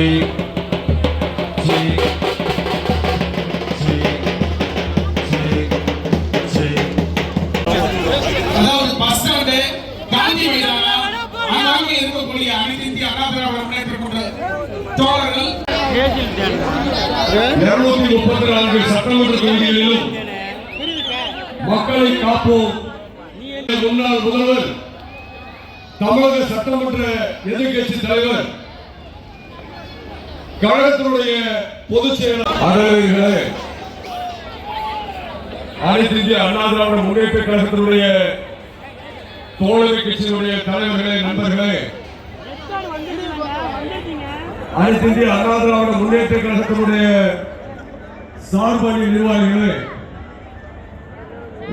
அதாவது bus stand, Gandhi மைதானம், அங்கே இருக்கக்கூடிய அனைத்து இந்திய அண்ணா திராவிட முன்னேற்ற கழக தோழர்கள் 234 சட்டமன்ற தொகுதிகளிலும் மக்களை காப்போம் முன்னாள் முதல்வர், தமிழக சட்டமன்ற எதிர்கட்சி தலைவர், கழகத்தினுடைய பொதுச் செயலாளர்களே, அனைத்து இந்திய அண்ணா திராவிட முன்னேற்ற கழகத்தினுடைய தோழமை கட்சியினுடைய தலைவர்களே, நண்பர்களே, அனைத்து இந்திய அண்ணா திராவிட முன்னேற்ற கழகத்தினுடைய சார்பணி நிர்வாகிகளே,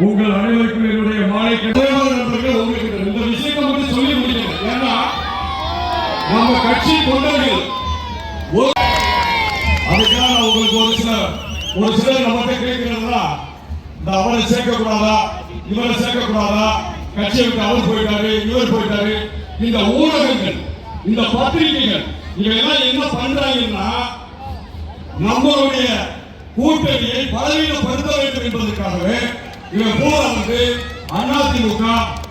உங்கள் அனைவருக்கும் என்னுடைய மாலை நண்பர்கள். உங்களுக்கு இந்த விஷயத்தை மட்டும் சொல்லி முடிக்கணும். ஏன்னா நம்ம கட்சி கொண்டவர்கள் அதுக்காக உங்களுக்கு ஒரு சிலர் நம்மகிட்ட கேட்கிறதா, இந்த அவரை சேர்க்க கூடாதா, இவரை சேர்க்க கூடாதா, கட்சியை விட்டு அவர் போயிட்டாரு, இவர் போயிட்டாரு. இந்த ஊடகங்கள், இந்த பத்திரிகைகள் இவையெல்லாம் என்ன பண்றாங்கன்னா நம்மளுடைய கூட்டணியை பலவீனப்படுத்த வேண்டும் என்பதற்காகவே இவன் பூரா வந்து அதிமுக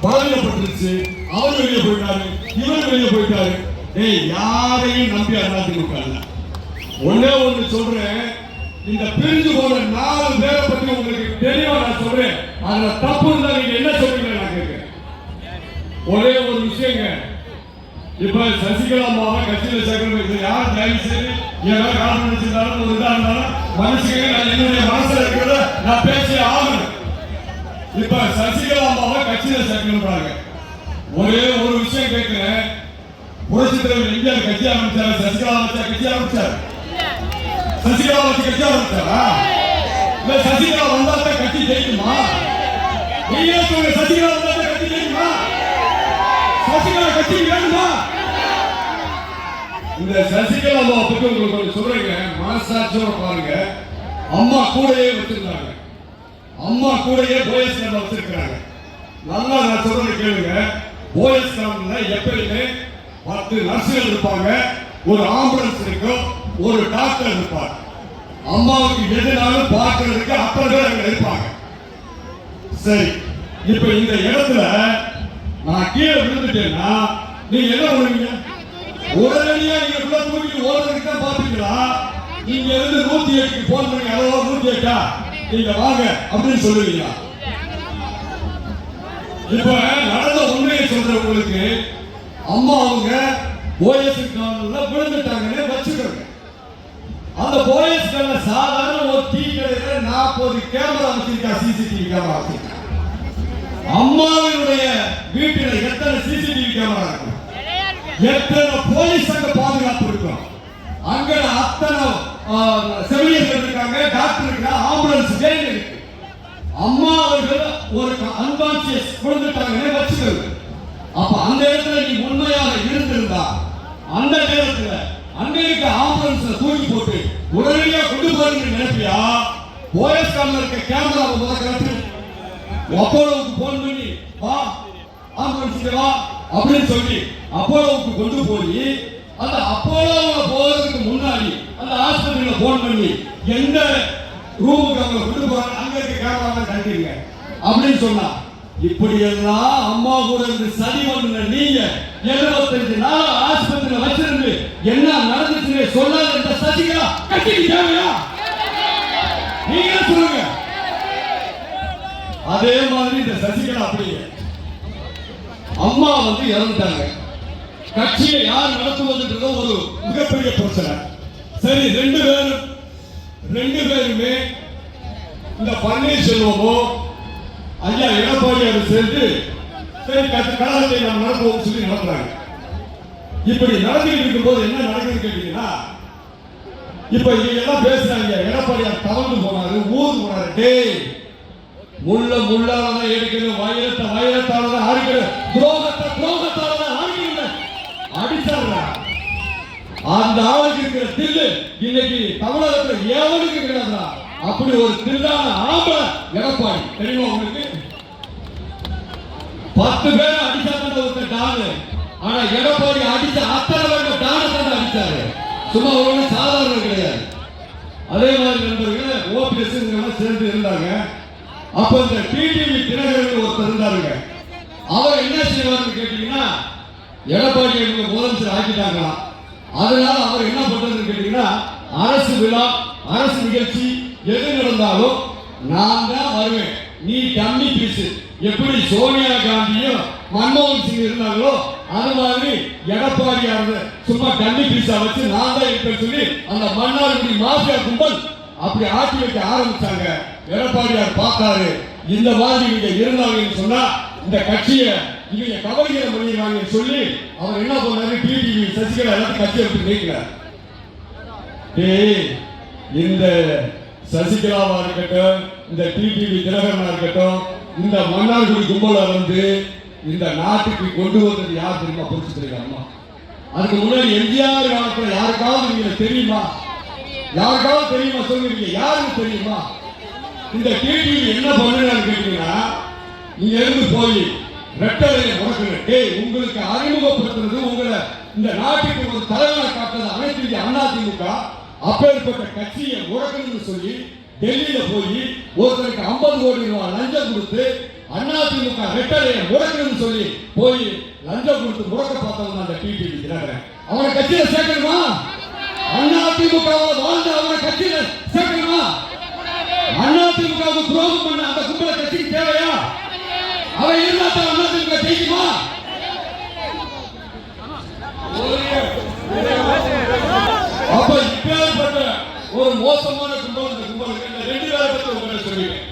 பலவீனப்பட்டுருச்சு, அவர் வெளியே போயிட்டாரு, இவர் வெளியே போயிட்டாரு. யாரையும் நம்பி அதிமுக இல்ல. ஒன்னே ஒன்று சொல்றேன், இந்த பிரிஞ்சு போன 4 பேரை பத்தி உங்களுக்கு தெளிவா நான் சொல்றேன். அதுல தப்பு இருந்தா நீங்க என்ன சொல்றீங்க நான் கேட்கிறேன். ஒரே ஒரு விஷயங்க, இப்ப சசிகலா அம்மாவை கட்சியில சேர்க்கணும், யார் தயவு செய்து ஏதாவது காரணம் நினைச்சிருந்தாலும் ஒரு இதா இருந்தாலும் மனுஷங்க நான் என்னுடைய மனசுல இருக்கிறத நான் பேசி ஆகணும். இப்ப சசிகலா அம்மாவை கட்சியில சேர்க்கணும்ன்றாங்க. ஒரே ஒரு விஷயம் கேட்கிறேன், புரட்சித் தலைவர் எம்ஜிஆர் கட்சி ஆரம்பிச்சாரு, சசிகலா வச்சா கட்சி ஆரம்பிச்சாரு? சசிகலா வச்சு கட்சி ஆரம்பிச்சாரா? இல்ல சசிகலா வந்தாத்தான் கட்சி ஜெயிக்குமா? நீங்க சொல்லுங்க, சசிகலா வந்தாத்தான் கட்சி ஜெயிக்குமா? சசிகலா கட்சி வேணுமா? இந்த சசிகலா அம்மா பத்தி உங்களுக்கு சொல்றீங்க, மனசாட்சியோட பாருங்க. அம்மா கூடயே வச்சிருந்தாங்க, அம்மா கூடயே போயஸ் கேம்ப் வச்சிருக்காங்க. நல்லா நான் சொல்றதை கேளுங்க. போயஸ் கேம்ப்ல எப்பயுமே 10 நர்சுகள் இருப்பாங்க, ஒரு ஆம்புலன்ஸ் இருக்கும், ஒரு டாக்டர் இருப்பார். அம்மாவுக்கு எதுனாலும் பார்க்கறதுக்கு அத்தனை பேர் அங்க இருப்பாங்க. சரி, இப்ப இந்த இடத்துல நான் கீழே விழுந்துட்டேன்னா நீங்க என்ன பண்ணுவீங்க? உடனடியா நீங்க உள்ள தூக்கிட்டு ஓடுறதுக்கு தான் பாப்பீங்களா? நீங்க இருந்து 108க்கு போன் பண்ணி, அளவோ 108 நீங்க வாங்க அப்படின்னு சொல்லுவீங்களா? இப்ப நடந்த உண்மையை சொல்ற உங்களுக்கு, அம்மா அவங்க போயஸ் கார்ல விழுந்துட்டாங்கன்னு வச்சுக்கோங்க. அந்த போயஸ் கார்ல சாதாரண ஒரு டீ கடையில 40 கேமரா வச்சிருக்கா, சிசிடிவி கேமரா வச்சிருக்கா. அம்மாவினுடைய வீட்டில் எத்தனை சிசிடிவி கேமரா இருக்கும், எத்தனை போலீஸ் அங்க பாதுகாப்பு இருக்கும், அங்க அத்தனை செவிலியர்கள் இருக்காங்க, டாக்டர் இருக்காங்க, ஆம்புலன்ஸ் ஜெயின் இருக்கு. அம்மா அவர்கள் ஒரு அன்கான்சியஸ் விழுந்துட்டாங்கன்னு வச்சுக்கோங்க. அப்ப அந்த இடத்துல நீ உண்மையாக இருந்திருந்தா அந்த நேரத்துல அங்க இருக்க ஆம்புலன்ஸ்ல தூக்கி போட்டு உடனடியா கொண்டு போறீங்க நினைப்பியா? போயஸ் கார்ல இருக்க கேமராவை முதல்ல அப்போலோவுக்கு போன் பண்ணி வா, ஆம்புலன்ஸுக்கு வா அப்படின்னு சொல்லி அப்போலோவுக்கு கொண்டு போய் அந்த அப்போலோவுல போறதுக்கு முன்னாடி அந்த ஆஸ்பத்திரியில போன் பண்ணி எந்த ரூமுக்கு அவங்க கொண்டு போறாங்க, அங்க இருக்க கேமரா கட்டிங்க அப்படின்னு சொன்னா, இப்படி எல்லாம் அம்மா கூட இருந்து சரி பண்ண நீங்க 75 நாள் ஆஸ்பத்திரியில வச்சிருந்து என்ன நடந்துச்சுன்னு சொல்லாத இந்த சசிகலா கட்சிக்கு தேவையா? நீங்க சொல்லுங்க. அதே மாதிரி இந்த சசிகலா அப்படியே அம்மா வந்து இறந்துட்டாங்க, கட்சியை யார் நடத்துவதுன்றது ஒரு மிகப்பெரிய பிரச்சனை. சரி, 2 பேருமே இந்த பன்னீர்செல்வமோ ஐயா எடப்பாடியார் சேர்ந்து சரி கழகத்தை நாம் நடத்துவோம் சொல்லி நடத்துறாங்க. இப்படி நடந்துட்டு இருக்கும்போது என்ன நடக்குது கேட்டீங்கன்னா, இப்ப இவங்க எல்லாம் பேசுறாங்க, எடப்பாடியார் தவறு போனாரு, ஊர் போனாரு. டேய், முள்ளாலதான் எடுக்கணும், வைரத்தாலதான் அடிக்கணும், துரோகத்தாலதான் அடிக்கணும் அடிச்சாங்க. அந்த ஆளுக்கு இருக்கிற தில்லு இன்னைக்கு தமிழகத்துல எவனுக்கு கிடையாதா? அப்படி ஒரு திருடான ஆம்பளை எடப்பாடி தெரியுமா உங்களுக்கு? 10 பேரை அடிச்சாங்க டானு, ஆனா எடப்பாடி அடிச்ச அத்தனை பேர் டானு தான் அடிச்சாரு. சும்மா ஒண்ணு சாதாரண கிடையாது. அதே மாதிரி நண்பர்கள் ஓபிஎஸ் சேர்ந்து இருந்தாங்க. அப்ப இந்த டிடிவி தினகரன் ஒருத்தர் இருந்தாருங்க. அவர் என்ன செய்வார்னு கேட்டீங்கன்னா, எடப்பாடி முதலமைச்சர் ஆக்கிட்டாங்களாம். அதனால அவர் என்ன பண்றதுன்னு கேட்டீங்கன்னா, அரசு விழா அரசு நிகழ்ச்சி எது நடந்தாலும் நான் தான் வருவேன், நீ டம்மி பீஸ். எப்படி சோனியா காந்தியும் மன்மோகன் சிங் இருந்தாங்களோ அது மாதிரி எடப்பாடியார் சும்மா டம்மி பீஸா வச்சு நான் தான் இருப்பேன்னு சொல்லி அந்த மன்னார்குடி மாஃபியா கும்பல் அப்படி ஆட்சி வைக்க ஆரம்பிச்சாங்க. எடப்பாடியார் பார்த்தாரு, இந்த மாதிரி நீங்க இருந்தாங்கன்னு சொன்னா இந்த கட்சியை இவங்க கவலைகளை பண்ணிடுவாங்கன்னு சொல்லி அவர் என்ன பண்ணாரு, டிடிவி சசிகலா எல்லாத்தையும் கட்சி எடுத்து நீக்கிறார். இந்த சசிகலாவா இருக்கட்டும், இந்த டிடிவி தினகரனா இருக்கட்டும், இந்த மன்னார்குடி கும்பலை வந்து இந்த நாட்டுக்கு கொண்டு வந்தது யார் தெரியுமா? புரிச்சு தெரியுமா? அம்மா. அதுக்கு முன்னாடி எம்ஜிஆர் காலத்துல யாருக்காவது நீங்க தெரியுமா? யாருக்காவது தெரியுமா? சொல்லுவீங்க, யாருக்கு தெரியுமா? இந்த டிடிவி என்ன பண்ணுறான்னு கேட்டீங்கன்னா, நீங்க இருந்து போய் ரெட்டலையை முடக்குங்க. உங்களுக்கு அறிமுகப்படுத்துறது, உங்களை இந்த நாட்டுக்கு ஒரு தலைவனை காட்டுறது அனைத்து இந்திய அண்ணா திமுக. அப்பேற்பட்ட கட்சியை முடக்கணும்னு சொல்லி டெல்லியில போய் ஒருத்தருக்கு 50 கோடி ரூபாய் லஞ்சம் கொடுத்து அண்ணா திமுக ரெட்டலையை முடக்கணும்னு சொல்லி போய் லஞ்சம் கொடுத்து முடக்க பார்த்தவங்க அந்த டிடிவி தினகரன். அவனை கட்சியில சேர்க்கணுமா? அண்ணா திமுக வாழ்ந்து அவனை கட்சியில சேர்க்கணுமா? அண்ணா திமுக துரோகம் பண்ண அந்த கும்பல கட்சிக்கு தேவையா? அவன் இருந்தா தான் அண்ணா திமுக ஜெயிக்குமா? அப்ப இப்பேற்பட்ட ஒரு மோசமான கும்பல் இந்த கும்பலுக்கு இந்த 2 பேரை பத்தி உங்களுக்கு சொல்லிட்டேன்.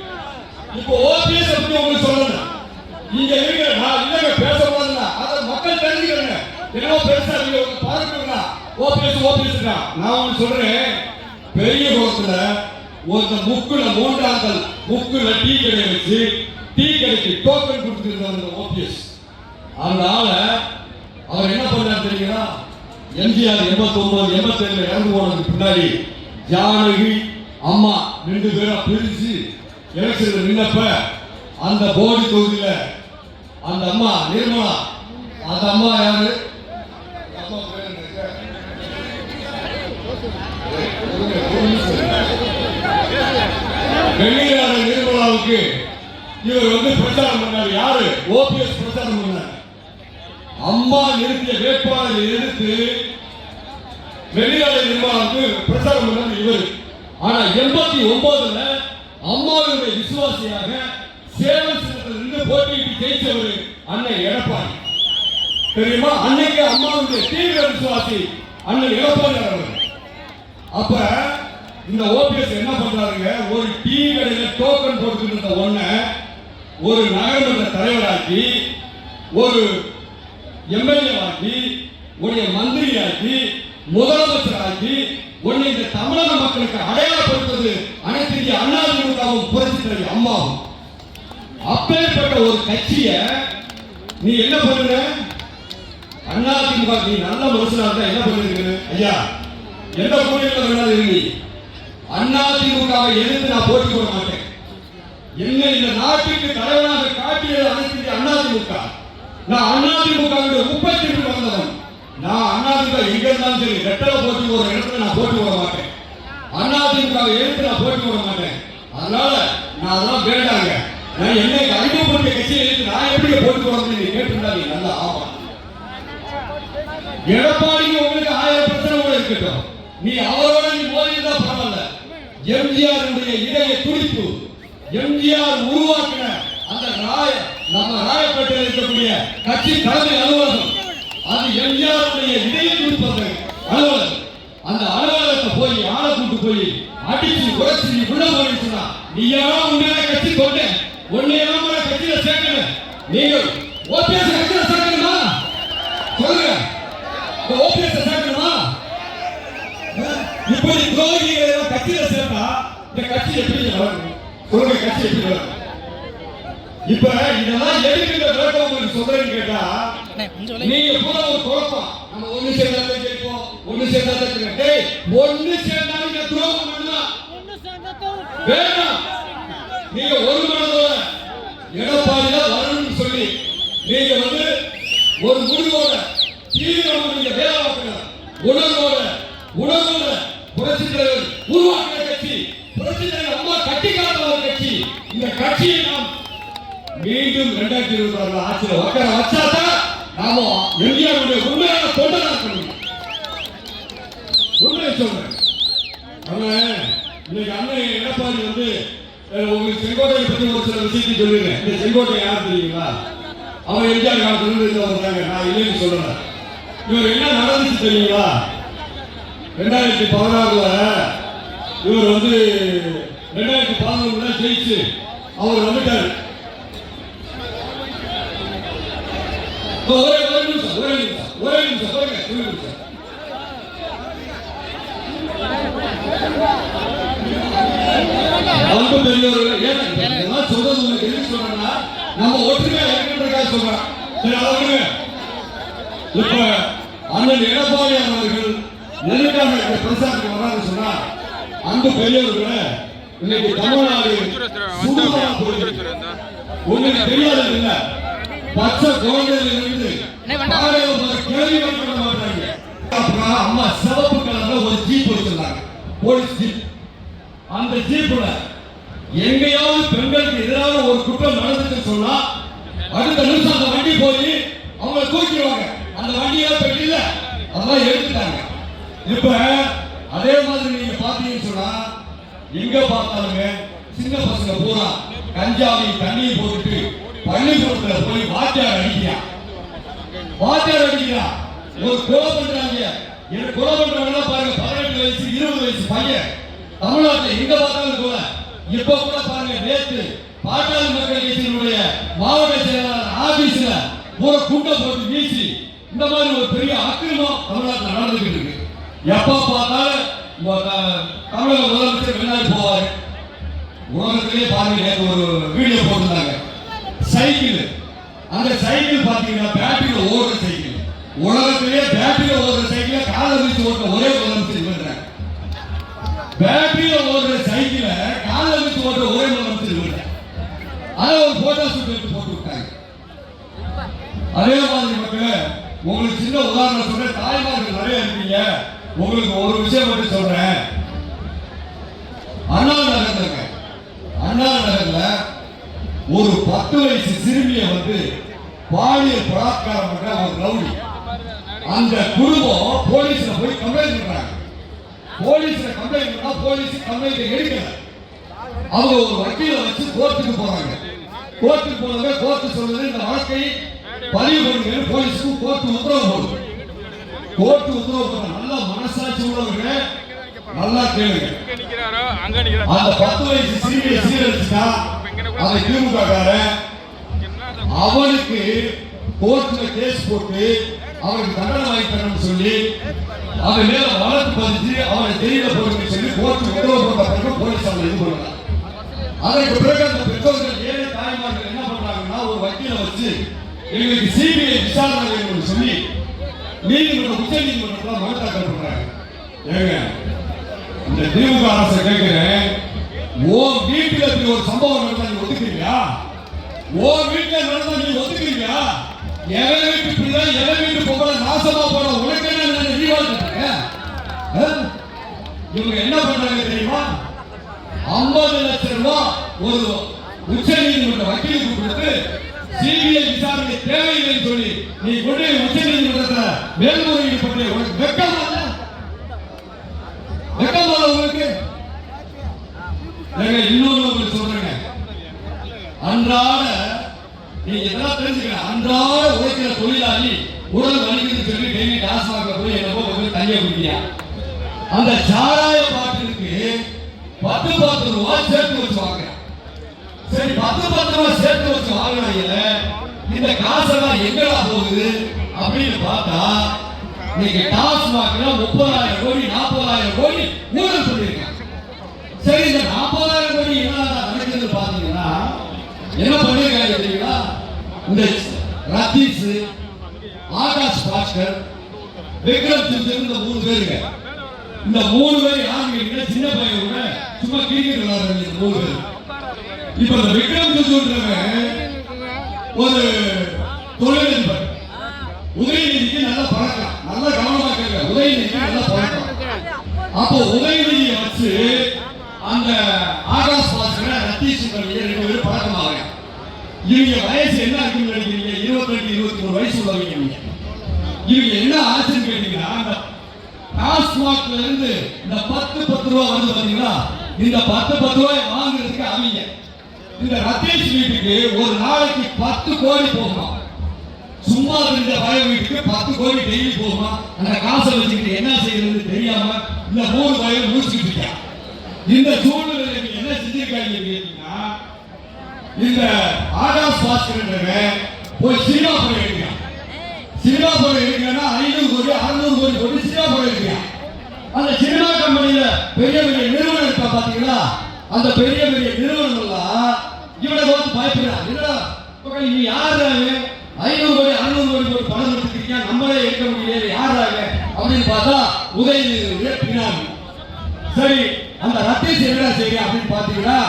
இப்போ ஓபிஎஸ் பத்தி உங்களுக்கு சொல்லணும். இங்க இருக்க நான் இல்லங்க பேச போறேன், அத மக்கள் தெரிஞ்சுக்கணும். என்னவோ பெருசா நீங்க பாருங்க, ஓபிஎஸ் தான். நான் ஒன்னு சொல்றேன், பெரிய கோத்துல ஒரு முக்குல மூன்றாந்தல் முக்குல டீ கடை வச்சு டீ கடைக்கு டோக்கன் கொடுத்துருந்தாங்க ஓபிஎஸ். அதனால அவர் என்ன பண்ணார் தெரியுங்களா? எம்ஜிஆர் 89 87 இறந்து போனதுக்கு பின்னாடி ஜானகி அம்மா 2 பேரா பிரிச்சு எலெக்ஷன்ல நின்னப்ப அந்த போடி தொகுதியில அந்த அம்மா நிர்மலா, அந்த அம்மா யாரு? வெளியாளர் நிர்மலாவுக்கு இவர் வந்து பிரச்சாரம் பண்ணார். யாரு? ஓபிஎஸ் பிரச்சாரம் பண்ணார். அம்மா நிறுத்திய வேட்பாளரை எதிர்த்து வெளியாளர் நிர்மலாவுக்கு பிரச்சாரம் பண்ணார் இவர். ஆனா 89ல அம்மாவுடைய விசுவாசியாக சேவல் சின்னத்திலிருந்து போட்டியிட்டு ஜெயிச்சவர் அண்ணன் எடப்பாடி. தெரியுமா? அன்னைக்கு அம்மாவுடைய தீவிர விசுவாசி அண்ணன் எடப்பாடி அவர்கள். அப்ப இந்த ஓபிஎஸ் என்ன பண்றாருங்க, ஒரு டீ கடையில டோக்கன் போட்டு இருந்த ஒண்ண ஒரு நகரமன்ற தலைவராக்கி, ஒரு எம்எல்ஏ ஆக்கி, உடைய மந்திரி ஆக்கி, முதலமைச்சர் ஆக்கி, உன்னை இந்த தமிழக மக்களுக்கு அடையாளப்படுத்துவது அனைத்து இந்திய அண்ணா திமுகவும் புரட்சி தலைவி அம்மாவும். அப்பேற்பட்ட ஒரு கட்சிய நீ என்ன பண்ணுங்க? அண்ணா திமுக நீ நல்ல மனுஷனா இருந்தா என்ன பண்ணுங்க? ஐயா, எந்த கூட்டணியில் வேணாலும் இருங்க, அண்ணா திமுகவை எதிர்த்து நான் போட்டி போட மாட்டேன். என்ன இந்த நாட்டுக்கு தலைவனாக காட்டியது அனைத்து இந்திய அண்ணா திமுக. நான் அண்ணா திமுக உற்பத்தி வந்தவன். நான் அண்ணா திமுக எங்க இருந்தாலும் சரி, ரெட்டல போட்டி போற இடத்துல நான் போட்டி போட மாட்டேன். அண்ணா திமுக எதிர்த்து நான் போட்டி போட மாட்டேன். அதனால நான் அதெல்லாம் வேண்டாங்க. நான் என்னை அறிமுகப்படுத்திய கட்சியை எதிர்த்து நான் எப்படி போட்டி போடுறேன்னு நீங்க கேட்டிருந்தாங்க. நல்லா ஆமா, எடப்பாடிக்கு உங்களுக்கு 1000 பிரச்சனை கூட இருக்கட்டும், நீ அவரோட நீ மோதிருந்தா பரவாயில்ல. எம்ஜிஆர் இதய துடிப்பு, எம்ஜிஆர் உருவாக்கின அந்த நம்ம ராயப்பேட்டையில் இருக்கக்கூடிய கட்சி தலைமை அலுவலகம், அது எம்ஜிஆர் இதய துடிப்பு அலுவலகம். அந்த அலுவலகத்தை போய் ஆளை கூட்டு போய் அடிச்சு உரைச்சு நீ உள்ள போயிடுச்சுன்னா நீ யாரும் உண்மையான கட்சி கொண்ட உன்னையெல்லாம் கட்சியில சேர்க்கணும். நீங்கள் ஓபிஎஸ் கட்சியில சேர்க்கணுமா? சொல்லுங்க, ஓபிஎஸ் சேர்க்கணுமா? இப்படி துரோகிகளை கட்சியில சேர்த்தா இந்த கட்சி எப்படி வளரும்? சொல்லுங்க, கட்சி எப்படி வளரும்? இப்ப இதெல்லாம் எதுக்கு விளக்கம் உங்களுக்கு சொல்றேன்னு கேட்டா, நீங்க கூட ஒரு குழப்பம், நம்ம ஒண்ணு சேர்ந்தா கேட்போம், ஒண்ணு சேர்ந்தா ஒண்ணு சேர்ந்தாலும் இந்த துரோகம் பண்ணலாம் வேண்டாம். நீங்க ஒரு மனதோட எடப்பாடியில வரணும்னு சொல்லி நீங்க வந்து ஒரு முடிவோட தீவிரமா நீங்க வேலை பார்க்கணும், உணர்வோட உணர்வுள்ள புரட்சி தலைவர் உருவாக்கிய கட்சி, புரட்சி தலைவர் அம்மா கட்டி காத்த ஒரு கட்சி. இந்த கட்சியை நாம் மீண்டும் 2026 ஆட்சியில் உட்கார வச்சாதான் நாம இந்தியாவுடைய உண்மையான தொண்டராக இருக்க முடியும். உண்மையை சொல்றேன். இன்னைக்கு அண்ணன் எடப்பாடி வந்து உங்களுக்கு செங்கோட்டையை பத்தி ஒரு சில விஷயத்தை சொல்லிடுறேன். இந்த செங்கோட்டை யார் தெரியுங்களா? அவர் எம்ஜிஆர் காலத்துல இருந்து வந்தாங்க. நான் இல்லைன்னு சொல்றேன். இவர் என்ன நடந்துச்சு தெரியுங்களா? 2016 இவர் வந்து 2011 ஜெயிச்சு அவர் வந்துட்டாரு. ஒரே நிமிஷம் பாருங்க. அன்பு பெரியவர்கள், ஏன் சொல்றது உங்களுக்கு எதுக்கு சொல்றேன்னா, நம்ம ஒற்றுமையா இருக்கின்றதுக்காக சொல்றேன். சரி, அதை இப்ப அண்ணன் எடப்பாடி அவர்கள் நெல்லிக்காம பிரசாரத்துக்கு வரான்னு சொன்னா, அன்பு பெரியவர்களை இன்னைக்கு தமிழ்நாடு உங்களுக்கு தெரியாது இல்ல, பச்சை குழந்தைகள் இருந்து கேள்வி பண்ண மாட்டாங்க. அம்மா சிவப்பு கலர்ல ஒரு ஜீப் வச்சிருந்தாங்க, போலீஸ் ஜீப். அந்த ஜீப்ல எங்கேயாவது பெண்களுக்கு எதிராக ஒரு குற்றம் நடந்துச்சுன்னு சொன்னா அடுத்த நிமிஷம் அந்த வண்டி போய் அவங்களை தூக்கிடுவாங்க. அந்த வண்டியெல்லாம் பெட்டியில அதெல்லாம் எடுத்துட்டாங்க. இப்ப அதே மாதிரி நீங்க பாத்தீங்கன்னு சொன்னா எங்க பார்த்தாலுமே சின்ன பசங்க பூரா கஞ்சாவை தண்ணியை போட்டுட்டு பள்ளிக்கூடத்துல போய் வாத்தியார் அடிக்கிறான். ஒரு கொலை பண்றாங்க. கொலை பண்றவங்க பாருங்க, 18 வயசு 20 வயசு பையன். தமிழ்நாட்டில் எங்க பார்த்தாலும் கூட இப்ப கூட பாருங்க, நேற்று பாட்டாளி மக்கள் கட்சியினுடைய மாவட்ட செயலாளர் ஆபீஸ்ல ஒரு குண்டை போட்டு வீசி இந்த மாதிரி ஒரு பெரிய அக்கிரமம் தமிழ்நாட்டில் நடந்துகிட்டு இருக்கு. எப்ப பார்த்தாலும் தமிழக முதலமைச்சர் வெளிநாடு போவாரு. உலகத்திலேயே பாருங்க, நேற்று ஒரு வீடியோ போட்டிருந்தாங்க. சைக்கிள், அந்த சைக்கிள் பாத்தீங்கன்னா பேட்டரியில ஓடுற சைக்கிள். உலகத்திலேயே பேட்டரியில ஓடுற சைக்கிள் காலை வச்சு ஓட்ட ஒரே முதலமைச்சர் பண்றாங்க. பேட்டரியில ஓடுற சைக்கிள காலை வச்சு ஓட்ட ஒரே முதலமைச்சர் பண்றாங்க. அதை ஒரு போட்டோ ஷூட் எடுத்து போட்டு விட்டாங்க. அதே மாதிரி மக்களே, உங்களுக்கு சின்ன உதாரணம் சொல்றேன். தாய்மார்கள் நிறைய இருக்கீங்க, உங்களுக்கு ஒரு விஷயம் மட்டும் சொல்றேன். அண்ணா நகர்ல ஒரு 10 வயசு சிறுமியை வந்து பாலியல் பலாத்காரம் பண்ற ஒரு ரவுடி. அந்த குடும்பம் போலீஸ்ல போய் கம்ப்ளைண்ட் பண்றாங்க. போலீஸ்ல கம்ப்ளைண்ட் பண்ணா போலீஸ் கம்ப்ளைண்ட் எடுக்கல. அவங்க ஒரு வக்கீல வச்சு கோர்ட்டுக்கு போறாங்க. கோர்ட்டுக்கு போனவங்க கோர்ட்டு சொல்றது இந்த வழக்கை பதிவு பண்ணுங்க, போலீஸ்க்கு கோர்ட்டு உத்தரவு போடுது. கோர்ட்டு உத்தரவு பண்ண நல்ல மனசாட்சி உள்ளவங்க நல்லா கேளுங்க. அந்த 10 வயசு சிறுமியை சீரழிச்சுட்டா அதை திமுக அவனுக்கு கோர்ட்ல கேஸ் போட்டு அவனுக்கு தண்டனை வாங்கி தரணும்னு சொல்லி அவன் மேல வழக்கு பதிச்சு அவனை ஜெயில போடுன்னு சொல்லி கோர்ட்டு உத்தரவு போட்ட பிறகு போலீஸ் அவனை இது பண்ணாங்க. அதற்கு பிறகு அந்த பெற்றோர்கள் ஏழை தாய்மார்கள் என்ன பண்றாங்கன்னா, ஒரு வக்கீல வச்சு எங்களுக்கு சிபிஐ விசாரணை வேணும்னு சொல்லி நீதிமன்றம் உச்ச நீதிமன்றத்தில் மனு தாக்கல் பண்றாங்க. ஏங்க, இந்த திமுக அரசை கேட்கிறேன், உன் வீட்டுல இப்படி ஒரு சம்பவம் நடந்தா நீ ஒத்துக்கிறீங்களா? உன் வீட்டுல நடந்தா நீ ஒத்துக்கிறீங்களா? எவன் வீட்டு பிள்ளை எவன் வீட்டு பொம்பளை நாசமா போற உனக்கு என்ன நீவாழ்ந்துருக்க? இவங்க என்ன பண்றாங்க தெரியுமா? 50 லட்சம் ரூபாய் ஒரு உச்ச நீதிமன்ற வக்கீலுக்கு கொடுத்து சிபிஐ விசாரணை தேவையில்லைன்னு சொல்லி நீ கொண்டு உச்ச நீதிமன்றத்தை மேல்முறையீடு பண்ணி உனக்கு வெக்கமா உங்களுக்கு? இன்னொரு சொல்றேங்க, அன்றாட நீங்க இதெல்லாம் தெரிஞ்சுக்கணும். அன்றாட உழைக்கிற தொழிலாளி உடல் வலிக்குதுன்னு சொல்லி டெய்லி டாஸ்மாக்ல போய் என்னவோ கொஞ்சம் தனியா குடிக்கியா, அந்த சாராய பாட்டிலுக்கு 10 ரூபாய் சேர்த்து வச்சு வாங்குறேன். சரி, 10 ரூபாய் சேர்த்து வச்சு வாங்கினாங்கல்ல, இந்த காசெல்லாம் எங்கடா போகுது அப்படின்னு பார்த்தா நீங்க டாஸ்மாக்ல 30,000 கோடி 40,000 கோடி ஊழல் சொல்லியிருக்காங்க. சரி, இந்த 40,000 கோடி என்ன நடக்குது பாத்தீங்கன்னா என்ன பண்ணிருக்காங்க தெரியுங்களா? இந்த ரத்தீஸ், ஆகாஷ் பாஸ்கர், விக்ரம் சிங், இந்த 3 பேருங்க. இந்த 3 பேர் யாருங்க? சின்ன பையன் கூட சும்மா கிரிக்கெட் விளையாடுறாங்க. இந்த 3 பேர். இப்ப இந்த விக்ரம் சிங் ஒரு தொழிலதிபர், உதயநிதிக்கு நல்ல பழக்கம். நல்ல கவனமா கேட்க, உதயநிதிக்கு நல்ல பழக்கம். அப்போ உதயநிதியை வச்சு அந்த ஆகாஷ் பாஸ்கர் ரத்தீஷ் ரெண்டு பேரும் பழக்கமாக இவங்க வயசு என்ன இருக்குன்னு நினைக்கிறீங்க? 22-23 வயசு உள்ளவங்க. இவங்க என்ன ஆச்சுன்னு கேட்டீங்கன்னா, அந்த டாஸ்மாக்ல இருந்து இந்த 10 ரூபாய் வந்து பாத்தீங்களா, இந்த 10 ரூபாய் வாங்குறதுக்கு அவங்க இந்த ரத்தீஷ் வீட்டுக்கு ஒரு நாளைக்கு 10 கோடி போகுமா. சும்மா இருந்த வய வீட்டுக்கு 10 கோடி டெய்லி போகுமா. அந்த காசை வச்சுக்கிட்டு என்ன செய்யறது தெரியாம இந்த 3 வயல் முடிச்சுக்கிட்டு இருக்காங்க. இந்த சூழ்நிலையில என்ன செஞ்சிருக்காங்க கேட்டீங்கன்னா, இந்த ஆகாஷ் பாஸ்கர் போய் சினிமா படம் எடுக்கிறான். சினிமா படம் எடுக்கிறா 500 கோடி 600 கோடி போட்டு சினிமா படம் எடுக்கிறான். அந்த சினிமா கம்பெனியில பெரிய பெரிய நிறுவனம் இருக்கா பாத்தீங்களா, அந்த பெரிய பெரிய நிறுவனம் எல்லாம் இவனை வந்து பயப்படுறான். என்னடா நீ யாருறாங்க 500 கோடி 600 கோடி போட்டு படம் எடுத்துக்கிட்டீங்க, நம்மளே எடுக்க முடியாது, யாருறாங்க அப்படின்னு பார்த்தா உதயநிதியுடைய பினாமி. சரி, அந்த ரத்தீஷ் என்னடா செய்ய அப்படின்னு பாத்தீங்கன்னா,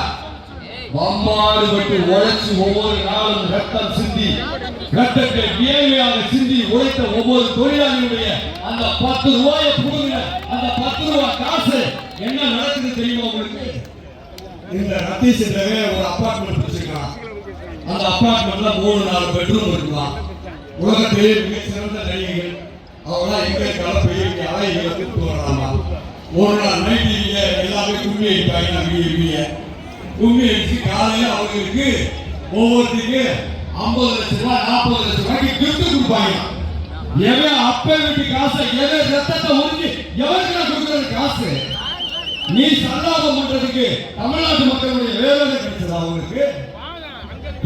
வம்பாடுபட்டு உழைச்சு ஒவ்வொரு நாளும் ரத்தம் சிந்தி ரத்தத்தை வியர்வையாக சிந்தி உழைத்த ஒவ்வொரு தொழிலாளியுடைய அந்த 10 ரூபாயை புடுங்கின அந்த 10 ரூபாய் காசு என்ன நடக்குது தெரியுமா உங்களுக்கு? இந்த ரத்தீஷ் ஒரு அபார்ட்மெண்ட் வச்சிருக்கான். அந்த அபார்ட்மெண்ட்ல 3-4 பெட்ரூம் இருக்குதான். உலகத்திலே மிக சிறந்த நடிகைகள் அவங்களா எங்க கலப்பையை அலைகளை கூப்பிட்டு வராமா. ஒரு நாள் நைட்டிங்க எல்லாமே கும்மி அடிப்பாங்க. நம்பிக்கை கும்மி அடிச்சு காலையில அவங்களுக்கு ஒவ்வொருத்தருக்கு 50 லட்சம் ரூபாய் 40 லட்சம் ரூபாய்க்கு கிஃப்ட் கொடுப்பாங்க. எவன் அப்ப வீட்டு காசை எவன் ரத்தத்தை உறிஞ்சி எவருக்கு கொடுக்கறது காசு? நீ சல்லாபம் பண்றதுக்கு தமிழ்நாட்டு மக்களுடைய வேதனை கிடைச்சது அவங்களுக்கு.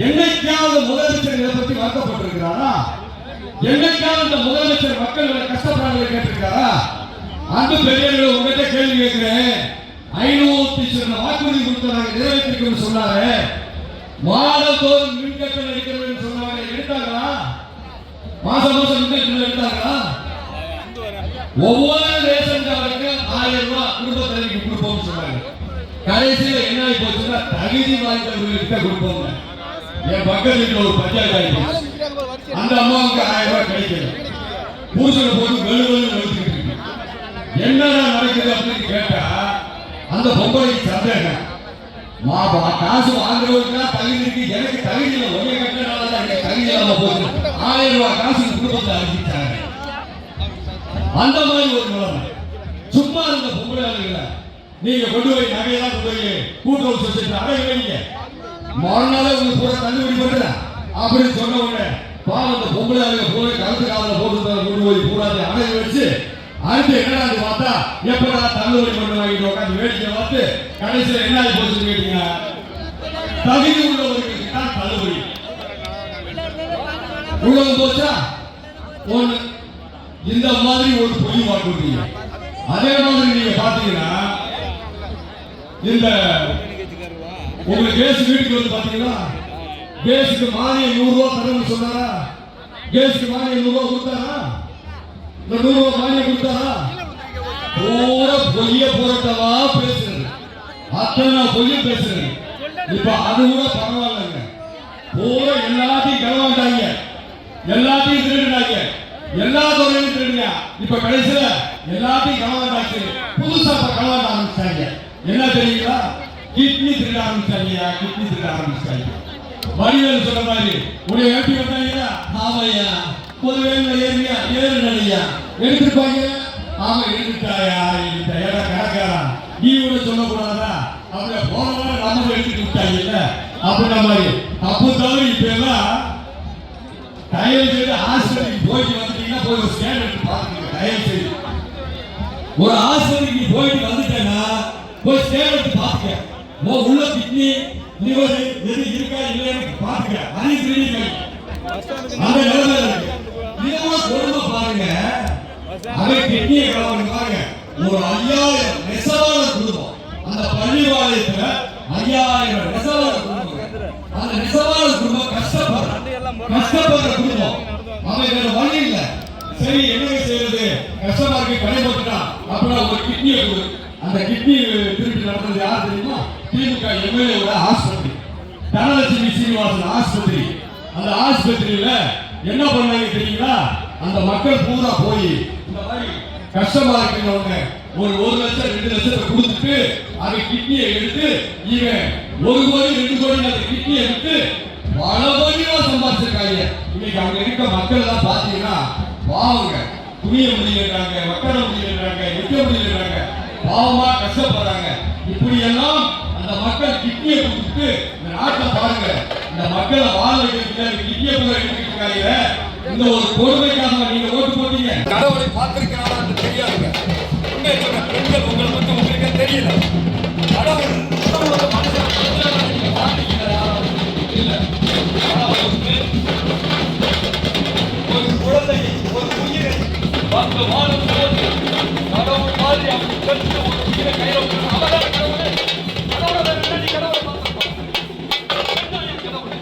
என்னைக்காவது முதலமைச்சர் இதை பத்தி வாக்கப்பட்டிருக்கிறாரா? என்னைக்காவது இந்த முதலமைச்சர் மக்களோட கஷ்டப்படுறதை கேட்டிருக்காரா? அந்த பெரியவர்கள் உங்ககிட்ட கேள்வி கேட்கிறேன். 500 சில வாக்குறுதி கொடுத்தாங்க, நிறைவேற்றிருக்கணும்னு சொன்னாரு. மாதத்தோறும் மின்கட்டணம் எடுக்கிறதுன்னு சொன்னாங்க, எடுத்தாங்களா? மாசம் மின்கட்டணம் எடுத்தாங்களா? ஒவ்வொரு ரேஷன் கார்டுக்கு 1000 ரூபாய் குடும்ப தலைவிக்கு கொடுப்போம்னு சொன்னாங்க. கடைசியில் என்ன ஆகி போச்சுன்னா, தகுதி வாய்ந்தவர்களுக்கு கொடுப்போம். என் பக்கத்துல ஒரு பஞ்சாயத்து ஆயிடுச்சு. அந்த அம்மாவுக்கு 1000 ரூபாய் கிடைக்கல. பூசனை போட்டு வெளுவெளு வச்சுக்கிட்டு என்னடா நடக்குது அப்படின்னு கேட்டா, அந்த பொம்பளைக்கு சந்தேகம். காசு வாங்குறவங்க தகுதி இருக்கு, எனக்கு தகுதி இல்லை, ஒரே கட்டினால எனக்கு தகுதி இல்லாம போகுது. 1000 ரூபாய் காசு குடும்பத்தை அறிவிச்சாங்க. அந்த மாதிரி ஒரு நிலைமை. சும்மா இருந்த பொம்பளை நீங்க கொண்டு போய் நகையெல்லாம் கொண்டு போய் கூட்டுறவு சொசைட்டி அடைய வைங்க, மறுநாளே உங்களுக்கு பூரா தள்ளுபடி பண்ற அப்படின்னு சொன்ன உடனே பாவம் அந்த பொம்பளை பூரா கருத்து காதல போட்டு கொண்டு போய் பூராது அடைய வச்சு அடுத்து என்னடா பார்த்தா எப்படா தள்ளுபடி பண்ண வாங்கிட்டு உட்காந்து வேடிக்கை பார்த்து கடைசியில் என்ன ஆகி போச்சுன்னு கேட்டீங்க, தகுதி உள்ளவர்களுக்கு தான் தள்ளுபடி. உலகம் போச்சா ஒண்ணு. இந்த மாதிரி ஒரு பொய் வாக்குறுதிங்க. அதே மாதிரி நீங்க பாத்தீங்கன்னா, இந்த உங்களுக்கு கேஸ் வீட்டுக்கு வந்து பாத்தீங்கன்னா, கேஸுக்கு மானியம் 100 ரூபாய் தரணும்னு சொன்னாரா? கேஸுக்கு மானியம் 100 ரூபாய் கொடுத்தாரா? 100 ரூபாய் மானியம் கொடுத்தாரா? பூரா பொய்ய போராட்டமா பேசுறது, அத்தனை பொய்ய பேசுறது. இப்ப அது கூட பரவாயில்லைங்க. பூரா எல்லாத்தையும் களவாண்டாங்க, எல்லாத்தையும் திருடினாங்க, எல்லா துறையிலும் திருடுங்க. இப்ப கடைசியில எல்லாத்தையும் களவாண்டாச்சு. புதுசா களவாண்ட ஆரம்பிச்சாங்க. என்ன தெரியுங்களா? கிட்னி திருட ஆரம்பிச்சாங்க. கிட்னி திருட ஆரம்பிச்சாங்க. வடிவேல் சொன்ன மாதிரி உடைய வேட்டி வந்தாங்க. ஆமையா ஒரு வேலை ஏறியா ஏறு நடையா எடுத்துருப்பாங்க. ஆமா எடுத்துட்டாயா எடுத்தாயா கணக்காரா நீ கூட சொல்லக்கூடாதா? அப்படியே போன வாரம் நம்ம எடுத்துட்டு விட்டாங்கல்ல அப்படின்ற மாதிரி தப்பு தவிர இப்ப எல்லாம் தயவு செய்து ஆஸ்பத்திரிக்கு போயிட்டு வந்துட்டீங்கன்னா போய் ஒரு ஸ்கேன் எடுத்து பாத்துக்கங்க. தயவு செய்து ஒரு ஆஸ்பத்திரிக்கு போயிட்டு வந்துட்டேன்னா போய் ஸ்கேன் எடுத்து பாத்துக்க. உள்ள கிட்னி லிவர் எது இருக்கா இல்லைன்னு பாத்துக்க. அது கிளினிக் அந்த நிலைமை இருக்கு. இதெல்லாம் கொடுமை பாருங்க. அவன் கிட்னியை கலவாங்க பாருங்க. ஒரு 5000 நெசவாளர் குடும்பம் அந்த பள்ளிவாளையத்துல 5000 நெசவாளர் குடும்பம். அந்த நெசவாளர் குடும்பம் கஷ்டப்படுற குடும்பம். அவன் வேற வழி இல்லை. சரி என்ன செய்யறது, கஷ்டமா இருக்கு, கடை போட்டுட்டான் அப்படின்னா ஒரு கிட்னியை கொடு. அந்த கிட்னி திருப்பி நடந்தது யார் தெரியுமா? திமுக எம்எல்ஏ ஆஸ்பத்திரி, தனலட்சுமி சீனிவாசன் ஆஸ்பத்திரி. அந்த ஆஸ்பத்திரியில என்ன பண்ணாங்க தெரியுங்களா? அந்த மக்கள் பூரா போய் இந்த மாதிரி கஷ்டமா இருக்கிறவங்க ஒரு லட்சம் 2 லட்சத்தை கொடுத்துட்டு அதை கிட்னியை எடுத்து இவன் 1 கோடி 2 கோடி அந்த கிட்னியை எடுத்து பல கோடியா சம்பாதிச்சிருக்காங்க. இன்னைக்கு அவங்க இருக்க மக்கள் எல்லாம் பாத்தீங்கன்னா பாவங்க, துணிய முடியலன்றாங்க, வக்கர முடியலன்றாங்க, நிக்க முடியலன்றாங்க, பாவமா கஷ்டப்படுறாங்க. இப்படி எல்லாம் அந்த மக்கள் கிட்னியை கொடுத்துட்டு இந்த நாட்டை பாருங்க, இந்த மக்களை வாழ வைக்கிறதுக்கு கிட்னியை எடுத்துட்டு இருக்காங்க. இந்த ஒரு கொடுமைக்காக நீங்க ஓட்டு போட்டீங்க. கடவுளை பார்த்திருக்கிறாரா என்று தெரியாதுங்க. உண்மை சொல்ற பெண்கள் உங்களை பத்தி உங்களுக்கு தெரியல. கடவுள் ஒரு குழந்தை, ஒரு உயிரை வந்து வாழும் போது கடவுள் மாதிரி அவங்க கருத்து ஒரு உயிரை கையில் அவதார கடவுளை கடவுளை கடவுளை கடவுளை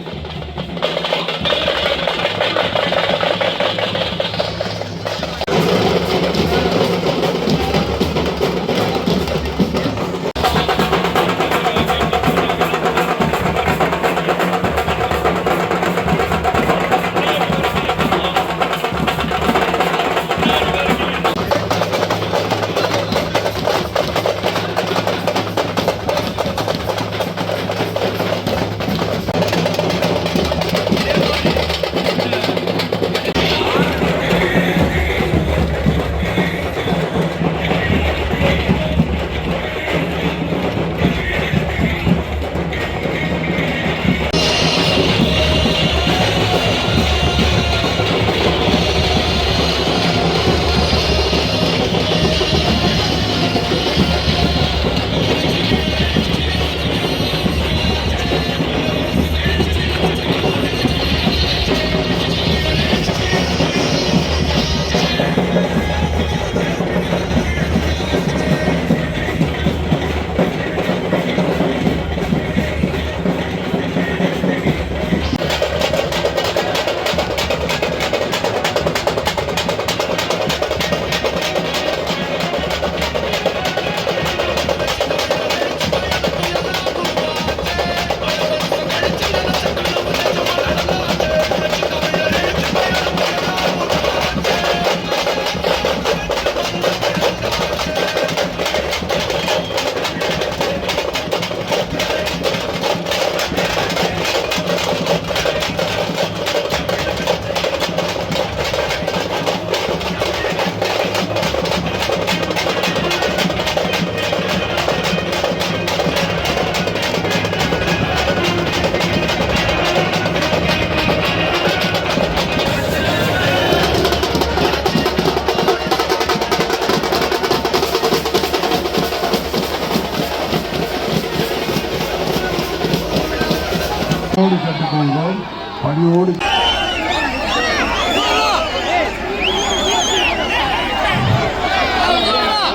கற்றுக்கொள்வோம் பணியோடு.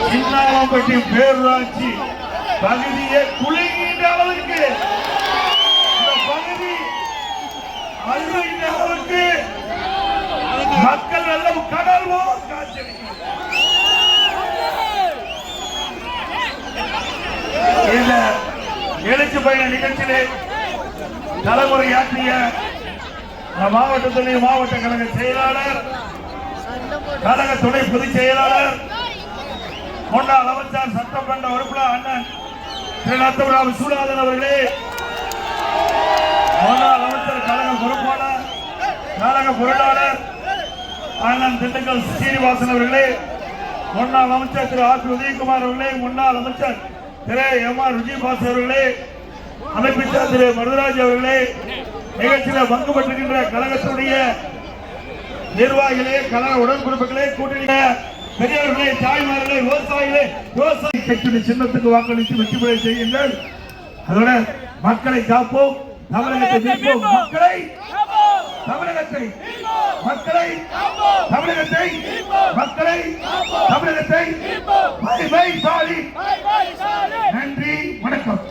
சின்னாளம்பட்டி பேரூராட்சி பகுதியை குலுங்கின்ற அளவுக்கு இந்த பகுதி அழுகின்ற அளவுக்கு மக்கள் எல்லாம் கடல் போல் காட்சியளிக்கிறார். இந்த எழுச்சி பயண நிகழ்ச்சியிலே தலைமுறையாற்றிய மாவட்ட கழக செயலாளர், கழக துணை பொதுச் செயலாளர், முன்னாள் அமைச்சர், சட்டமன்ற உறுப்பினர் அண்ணன் திரு நத்தபுரம் சூடாதன் அவர்களே, முன்னாள் அமைச்சர், கழக பொறுப்பாளர், கழக பொருளாளர் அண்ணன் திண்டுக்கல் சீனிவாசன் அவர்களே, முன்னாள் அமைச்சர் திரு ஆர். உதயகுமார் அவர்களே, முன்னாள் அமைச்சர் திரு எம்.ஆர். விஜயபாஸ் அவர்களே, அமைப்பிச்சார் திரு மருதராஜ் அவர்களே, நிகழ்ச்சியில் பங்கு பெற்றிருக்கின்ற கழகத்துடைய நிர்வாகிகளே, கழக உடன்பிறப்புகளே, கூட்டணி பெரியவர்களே, தாய்மார்களே, விவசாயிகளே, விவசாய கட்சி சின்னத்துக்கு வாக்களித்து வெற்றி பெற செய்யுங்கள். அதோட மக்களை காப்போம், தமிழகத்தை மீட்போம், மக்களை தமிழகத்தை மக்களை தமிழகத்தை மக்களை தமிழகத்தை நன்றி, வணக்கம்.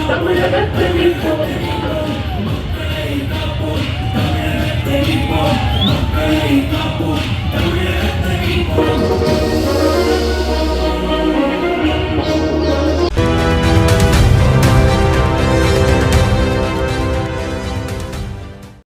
தமிழகத்தை